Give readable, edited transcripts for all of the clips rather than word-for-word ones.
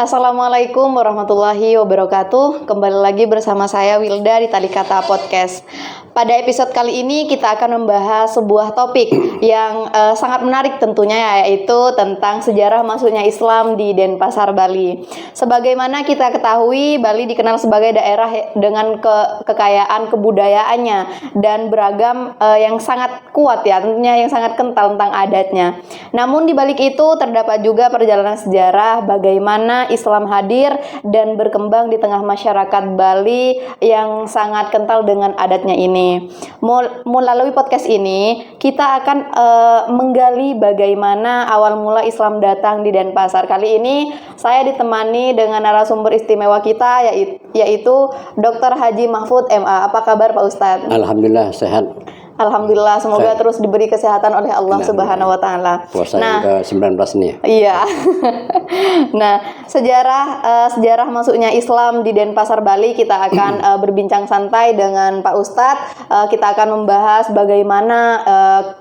Assalamualaikum warahmatullahi wabarakatuh. Kembali lagi bersama saya Wilda di Tali Kata Podcast. Pada episode kali ini kita akan membahas sebuah topik yang sangat menarik tentunya, yaitu tentang sejarah masuknya Islam di Denpasar, Bali. Sebagaimana kita ketahui, Bali dikenal sebagai daerah dengan kekayaan kebudayaannya dan beragam yang sangat kuat ya, tentunya yang sangat kental tentang adatnya. Namun di balik itu terdapat juga perjalanan sejarah bagaimana Islam hadir dan berkembang di tengah masyarakat Bali yang sangat kental dengan adatnya ini. Melalui podcast ini kita akan menggali bagaimana awal mula Islam datang di Denpasar. Kali ini saya ditemani dengan narasumber istimewa kita yaitu Dr. Haji Mahfud MA. Apa kabar Pak Ustadz? Alhamdulillah sehat. Alhamdulillah, semoga terus diberi kesehatan oleh Allah Subhanahu wa taala. Puasa yang ke-19 nih. Iya. Nah, sejarah masuknya Islam di Denpasar, Bali kita akan berbincang santai dengan Pak Ustadz. Kita akan membahas bagaimana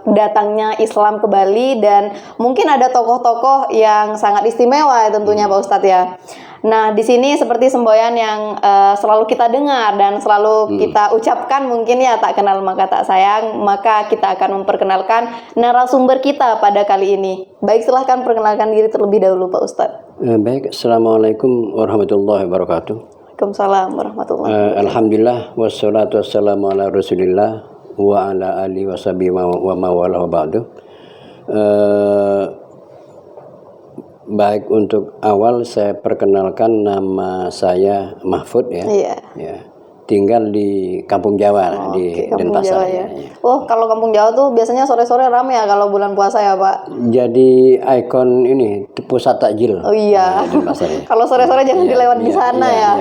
datangnya Islam ke Bali dan mungkin ada tokoh-tokoh yang sangat istimewa ya, tentunya Pak Ustadz ya. Nah, di sini seperti semboyan yang selalu kita dengar dan selalu kita ucapkan mungkin ya, tak kenal maka tak sayang, maka kita akan memperkenalkan narasumber kita pada kali ini. Baik, silahkan perkenalkan diri terlebih dahulu Pak Ustadz. Baik, Assalamualaikum warahmatullahi wabarakatuh. Waalaikumsalam warahmatullahi wabarakatuh. Alhamdulillah, wassalatu wassalamu ala rasulillah wa ala alihi wa sahbihi wa mawala wa ba'du. Baik, untuk awal saya perkenalkan, nama saya Mahfud ya. Iya. Ya. Tinggal di Kampung Jawa di Denpasar. Ya. Oh, kalau Kampung Jawa tuh biasanya sore-sore ramai ya kalau bulan puasa ya, Pak. Jadi ikon ini pusat takjil. Oh iya. Denpasar, ya. Kalau sore-sore jangan dilewat di sana ya.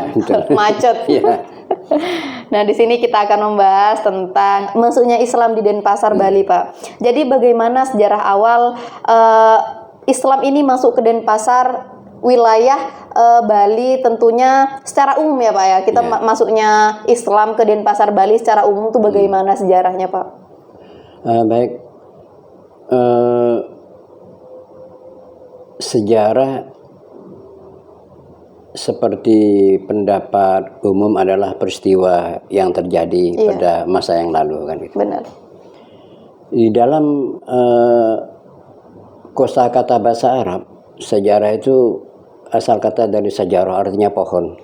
Macet. Iya. Nah, di sini kita akan membahas tentang masuknya Islam di Denpasar, Bali, Pak. Jadi bagaimana sejarah awal Islam ini masuk ke Denpasar, wilayah Bali tentunya secara umum ya Pak ya. Kita masuknya Islam ke Denpasar Bali secara umum itu bagaimana sejarahnya Pak? Baik, sejarah seperti pendapat umum adalah peristiwa yang terjadi pada masa yang lalu kan gitu. Benar. Di dalam kosakata bahasa Arab, sejarah itu asal kata dari sajarah, artinya pohon.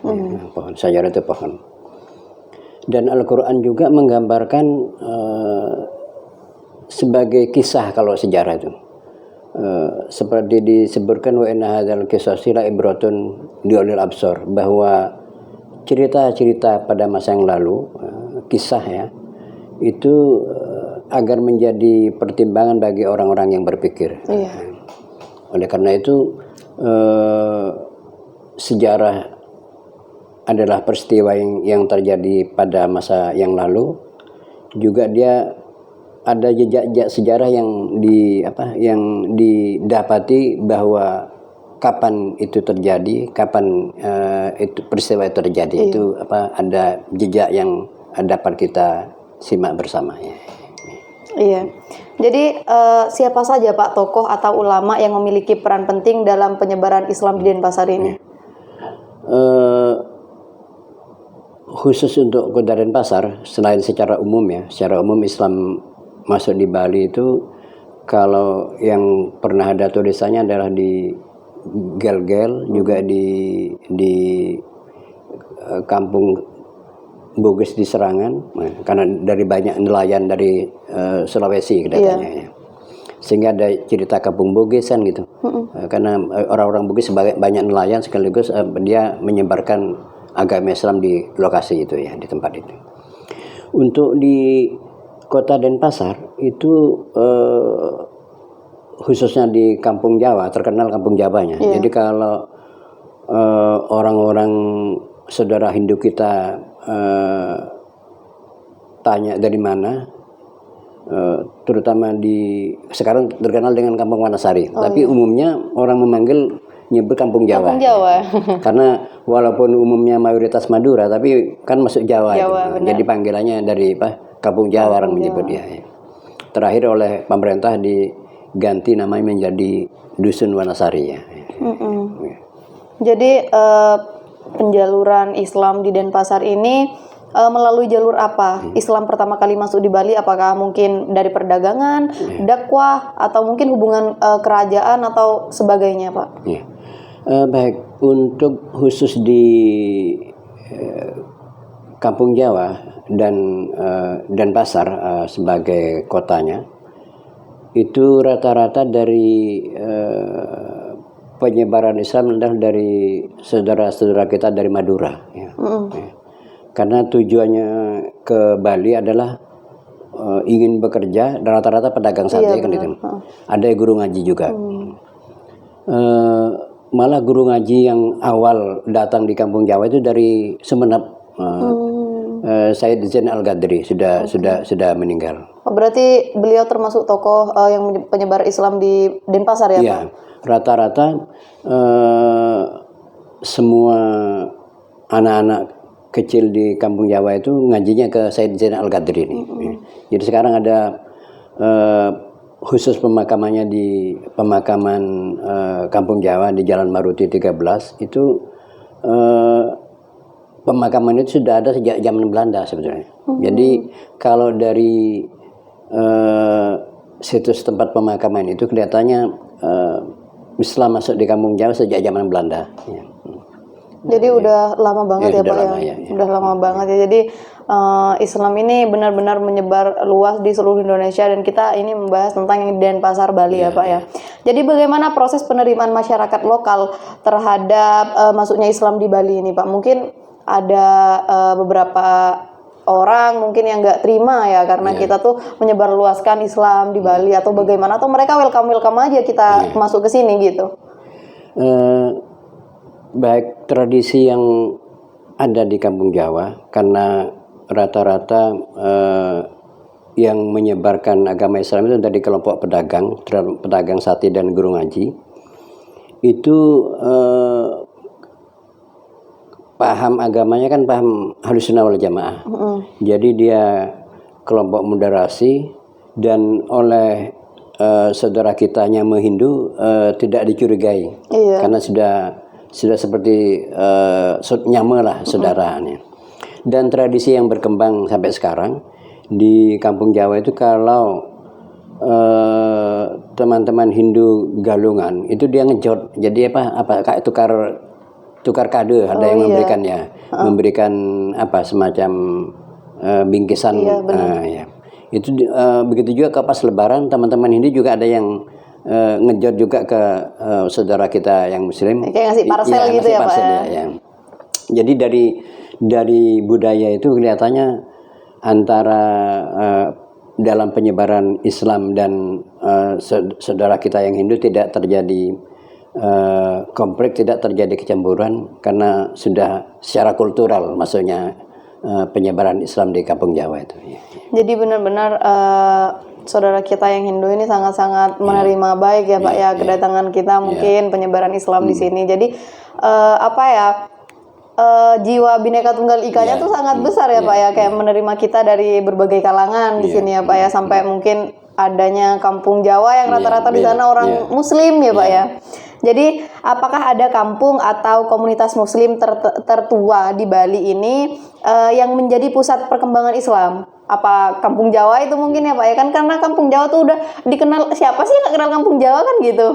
Pohon, sajarah itu pohon. Dan Al-Quran juga menggambarkan sebagai kisah kalau sejarah itu. Seperti disebutkan wa inna hadzal qisasi la ibratun liulil absar, bahwa cerita-cerita pada masa yang lalu, kisah ya, itu agar menjadi pertimbangan bagi orang-orang yang berpikir. Iya. Oleh karena itu sejarah adalah peristiwa yang terjadi pada masa yang lalu. Juga dia ada jejak sejarah yang didapati bahwa kapan itu terjadi, kapan itu peristiwa itu terjadi. Iya. Itu ada jejak yang dapat kita simak bersama ya. Iya. Jadi siapa saja Pak tokoh atau ulama yang memiliki peran penting dalam penyebaran Islam di Denpasar ini? Khusus untuk Kota Denpasar, selain secara umum ya, secara umum Islam masuk di Bali itu, kalau yang pernah ada tulisannya adalah di Gel-Gel, juga di Kampung Bugis di Serangan, karena dari banyak nelayan dari Sulawesi kelihatannya ya. Sehingga ada cerita Kampung Bugis kan gitu. Karena orang-orang Bugis banyak nelayan, sekaligus dia menyebarkan agama Islam di lokasi itu ya, di tempat itu. Untuk di Kota Denpasar itu khususnya di Kampung Jawa, terkenal Kampung Jawanya. Jadi kalau orang-orang saudara Hindu kita tanya dari mana, terutama sekarang terkenal dengan Kampung Wanasari. Tapi umumnya orang nyebut Kampung Jawa. Kampung Jawa. Karena walaupun umumnya mayoritas Madura, tapi kan masuk Jawa jadi panggilannya dari Kampung Jawa orang menyebut dia. Terakhir oleh pemerintah diganti namanya menjadi Dusun Wanasari ya. Jadi penjaluran Islam di Denpasar ini melalui jalur apa? Islam pertama kali masuk di Bali apakah mungkin dari perdagangan, dakwah, atau mungkin hubungan kerajaan atau sebagainya, Pak? Ya. Baik, untuk khusus di Kampung Jawa dan Denpasar sebagai kotanya, itu rata-rata dari penyebaran Islam adalah dari saudara-saudara kita dari Madura. Ya. Ya. Karena tujuannya ke Bali adalah ingin bekerja, dan rata-rata pedagang saja kan itu. Ada guru ngaji juga. Malah guru ngaji yang awal datang di Kampung Jawa itu dari Sumenep. Said Zain Al-Gadri sudah meninggal. Berarti beliau termasuk tokoh yang penyebar Islam di Denpasar ya, Pak? Rata-rata semua anak-anak kecil di Kampung Jawa itu ngajinya ke Said Zain Al-Gadri ini. Jadi sekarang ada khusus pemakamannya di pemakaman Kampung Jawa di Jalan Maruti 13 itu pemakaman itu sudah ada sejak zaman Belanda sebetulnya. Jadi kalau dari situs tempat pemakaman itu kelihatannya Islam masuk di Kampung Jawa sejak zaman Belanda. Ya. Jadi udah lama banget ya Pak lama, ya. Udah lama banget ya. Jadi Islam ini benar-benar menyebar luas di seluruh Indonesia dan kita ini membahas tentang yang Denpasar Bali ya Pak ya. Jadi bagaimana proses penerimaan masyarakat lokal terhadap masuknya Islam di Bali ini Pak? Mungkin ada beberapa orang mungkin yang nggak terima ya karena kita tuh menyebarluaskan Islam di Bali atau bagaimana, atau mereka welcome aja kita masuk ke sini gitu. Baik, tradisi yang ada di Kampung Jawa karena rata-rata yang menyebarkan agama Islam itu dari kelompok pedagang sate dan guru ngaji itu paham agamanya kan paham Ahlussunnah wal Jamaah. Jadi dia kelompok moderasi dan oleh saudara kitanya Hindu tidak dicurigai karena sudah seperti nyama lah saudaranya. Dan tradisi yang berkembang sampai sekarang di Kampung Jawa itu kalau teman-teman Hindu galungan itu dia ngejot, jadi apa kayak tukar kado, ada yang memberikan apa semacam bingkisan. Itu begitu juga ke pas Lebaran teman-teman Hindu juga ada yang ngejot juga ke saudara kita yang Muslim. Kayak ngasih parsel gitu ya Pak. Ya. Jadi dari budaya itu kelihatannya antara dalam penyebaran Islam dan saudara kita yang Hindu tidak terjadi konflik, tidak terjadi kecemburuan karena sudah secara kultural maksudnya penyebaran Islam di Kampung Jawa itu. Jadi benar-benar saudara kita yang Hindu ini sangat-sangat menerima baik ya Pak ya kedatangan kita mungkin penyebaran Islam di sini. Jadi jiwa Bhinneka Tunggal Ika-nya tuh sangat besar ya Pak ya, kayak menerima kita dari berbagai kalangan di sini ya Pak ya, sampai mungkin adanya Kampung Jawa yang rata-rata di sana orang Muslim ya Pak ya. Jadi apakah ada kampung atau komunitas Muslim tertua di Bali ini yang menjadi pusat perkembangan Islam? Apa Kampung Jawa itu mungkin ya Pak ya, kan karena Kampung Jawa tuh udah dikenal, siapa sih yang gak kenal Kampung Jawa kan gitu.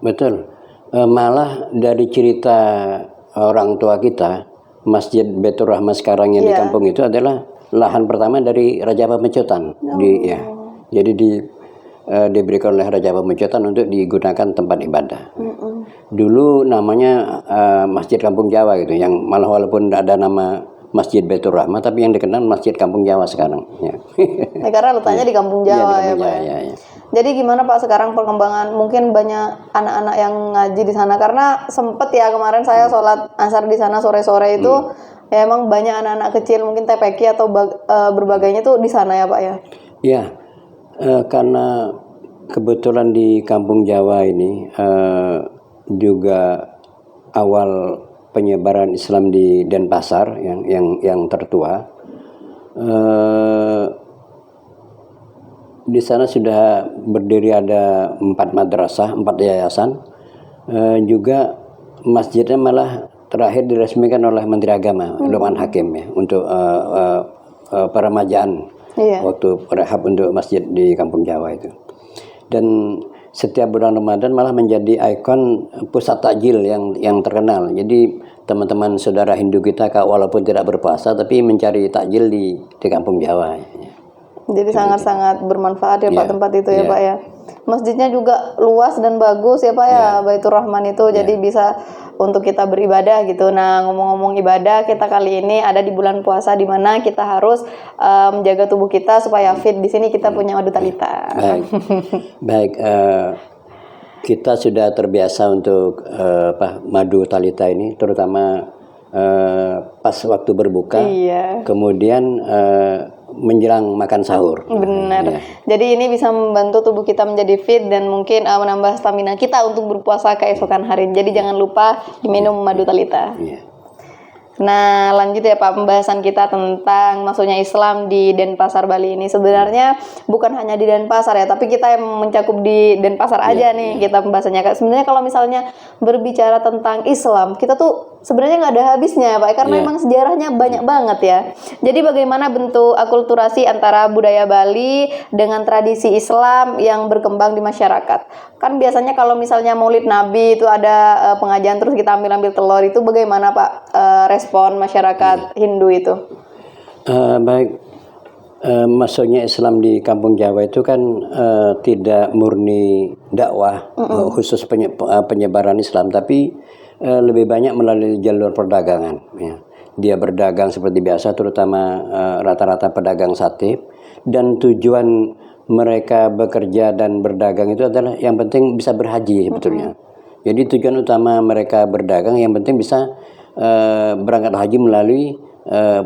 Betul. Malah dari cerita orang tua kita, Masjid Baitur Rahmah sekarang yang di kampung itu adalah lahan pertama dari Raja Pamecotan. Jadi diberikan oleh Raja Pamecotan untuk digunakan tempat ibadah. Dulu namanya Masjid Kampung Jawa gitu, yang malah walaupun tidak ada nama Masjid Baitur Rahmah, tapi yang dikenal Masjid Kampung Jawa sekarang. Karena letaknya di Kampung Jawa ya Pak. Jadi gimana Pak sekarang perkembangan, mungkin banyak anak-anak yang ngaji di sana, karena sempet ya kemarin saya sholat asar di sana sore-sore itu ya emang banyak anak-anak kecil mungkin TPQ atau berbagainya tuh di sana ya Pak ya. Ya, karena kebetulan di Kampung Jawa ini juga awal penyebaran Islam di Denpasar yang tertua. Di sana sudah berdiri ada 4 madrasah, 4 yayasan, juga masjidnya malah terakhir diresmikan oleh Menteri Agama Lukman Hakim ya untuk peremajaan waktu rehab untuk masjid di Kampung Jawa itu. Dan setiap bulan Ramadan malah menjadi ikon pusat takjil yang terkenal. Jadi teman-teman saudara Hindu kita walaupun tidak berpuasa tapi mencari takjil di Kampung Jawa. Jadi sangat-sangat bermanfaat ya Pak tempat itu ya Pak ya. Masjidnya juga luas dan bagus ya Pak ya, Baitur Rahman itu. Jadi bisa untuk kita beribadah gitu. Nah, ngomong-ngomong ibadah, kita kali ini ada di bulan puasa di mana kita harus menjaga tubuh kita supaya fit. Di sini kita punya madu talita. Baik, kita sudah terbiasa untuk madu talita ini, terutama pas waktu berbuka, kemudian menjelang makan sahur. Benar. Ya. Jadi ini bisa membantu tubuh kita menjadi fit dan mungkin menambah stamina kita untuk berpuasa keesokan hari. Jadi jangan lupa diminum madu talita. Ya. Nah, lanjut ya Pak, pembahasan kita tentang masuknya Islam di Denpasar Bali ini. Sebenarnya bukan hanya di Denpasar ya, tapi kita yang mencakup di Denpasar aja nih kita pembahasannya. Sebenarnya kalau misalnya berbicara tentang Islam, kita tuh sebenarnya nggak ada habisnya ya Pak, karena emang sejarahnya banyak banget ya. Jadi bagaimana bentuk akulturasi antara budaya Bali dengan tradisi Islam yang berkembang di masyarakat. Kan biasanya kalau misalnya Maulid Nabi itu ada pengajian terus kita ambil telur, itu bagaimana Pak respon masyarakat Hindu itu? Baik, masuknya Islam di Kampung Jawa itu kan tidak murni dakwah khusus penyebaran Islam, tapi lebih banyak melalui jalur perdagangan. Ya. Dia berdagang seperti biasa, terutama rata-rata pedagang sate, dan tujuan mereka bekerja dan berdagang itu adalah yang penting bisa berhaji sebetulnya. Jadi tujuan utama mereka berdagang yang penting bisa berangkat haji melalui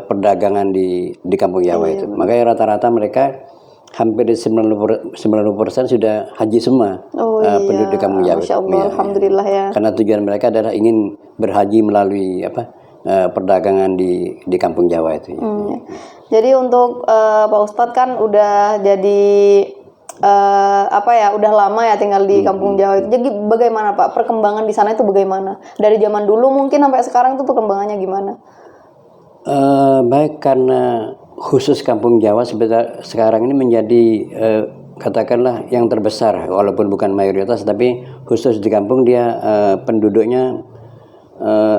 perdagangan di Kampung Jawa itu. Makanya rata-rata mereka hampir 90% sudah haji semua penduduk di Kampung Jawa. Masya Allah, alhamdulillah ya. Karena tujuan mereka adalah ingin berhaji melalui perdagangan di Kampung Jawa itu. Jadi untuk Pak Ustadz kan udah jadi udah lama ya tinggal di Kampung Jawa itu. Jadi bagaimana Pak perkembangan di sana itu bagaimana? Dari zaman dulu mungkin sampai sekarang itu perkembangannya gimana? Baik, karena khusus Kampung Jawa sekarang ini menjadi katakanlah yang terbesar, walaupun bukan mayoritas, tapi khusus di kampung dia penduduknya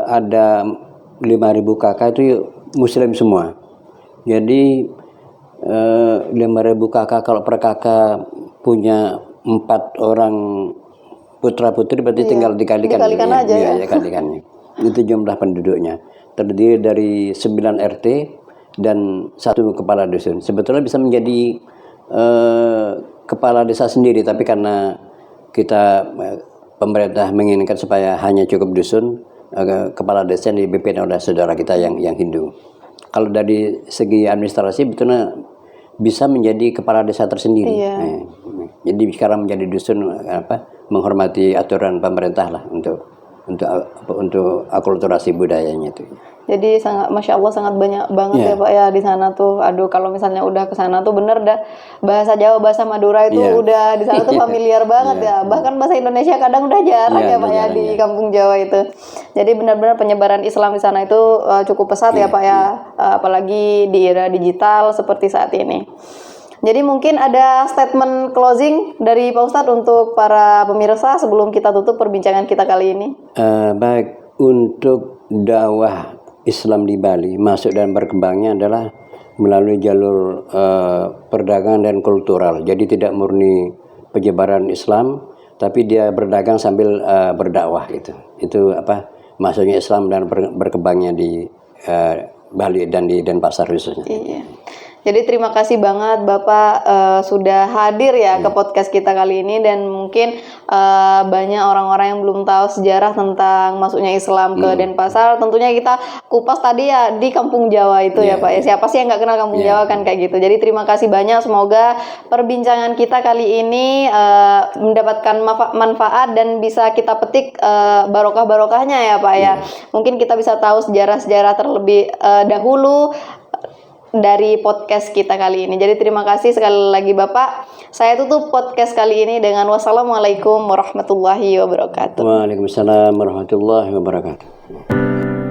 ada 5.000 kakak itu Muslim semua. Jadi 5.000 kakak, kalau per kakak punya 4 orang putra putri berarti tinggal dikalikan aja ya. Dikalikan. Itu jumlah penduduknya. Terdiri dari 9 RT dan 1 kepala dusun. Sebetulnya bisa menjadi kepala desa sendiri, tapi karena kita pemerintah menginginkan supaya hanya cukup dusun, kepala desa yang dipimpin oleh saudara kita yang Hindu. Kalau dari segi administrasi betulnya bisa menjadi kepala desa tersendiri. Jadi sekarang menjadi dusun menghormati aturan pemerintah lah untuk akulturasi budayanya itu. Jadi sangat, masya Allah, sangat banyak banget ya Pak ya di sana tuh. Aduh, kalau misalnya udah ke sana tuh bener dah bahasa Jawa, bahasa Madura itu udah di sana tuh familiar banget ya. Bahkan bahasa Indonesia kadang udah jarang ya Pak ya di Kampung Jawa itu. Jadi benar-benar penyebaran Islam di sana itu cukup pesat ya Pak ya. Apalagi di era digital seperti saat ini. Jadi mungkin ada statement closing dari Pak Ustadz untuk para pemirsa sebelum kita tutup perbincangan kita kali ini. Baik, untuk dakwah Islam di Bali masuk dan berkembangnya adalah melalui jalur perdagangan dan kultural. Jadi tidak murni penyebaran Islam, tapi dia berdagang sambil berdakwah gitu. Itu masuknya Islam dan berkembangnya di Bali dan di Denpasar khususnya. Iya. Jadi terima kasih banget Bapak sudah hadir ya ke podcast kita kali ini, dan mungkin banyak orang-orang yang belum tahu sejarah tentang masuknya Islam ke Denpasar. Tentunya kita kupas tadi ya di Kampung Jawa itu ya Pak ya. Siapa sih yang nggak kenal Kampung Jawa kan kayak gitu. Jadi terima kasih banyak, semoga perbincangan kita kali ini mendapatkan manfaat dan bisa kita petik barokah-barokahnya ya Pak ya. Mungkin kita bisa tahu sejarah-sejarah terlebih dahulu dari podcast kita kali ini. Jadi terima kasih sekali lagi Bapak. Saya tutup podcast kali ini dengan wassalamualaikum warahmatullahi wabarakatuh. Waalaikumsalam warahmatullahi wabarakatuh.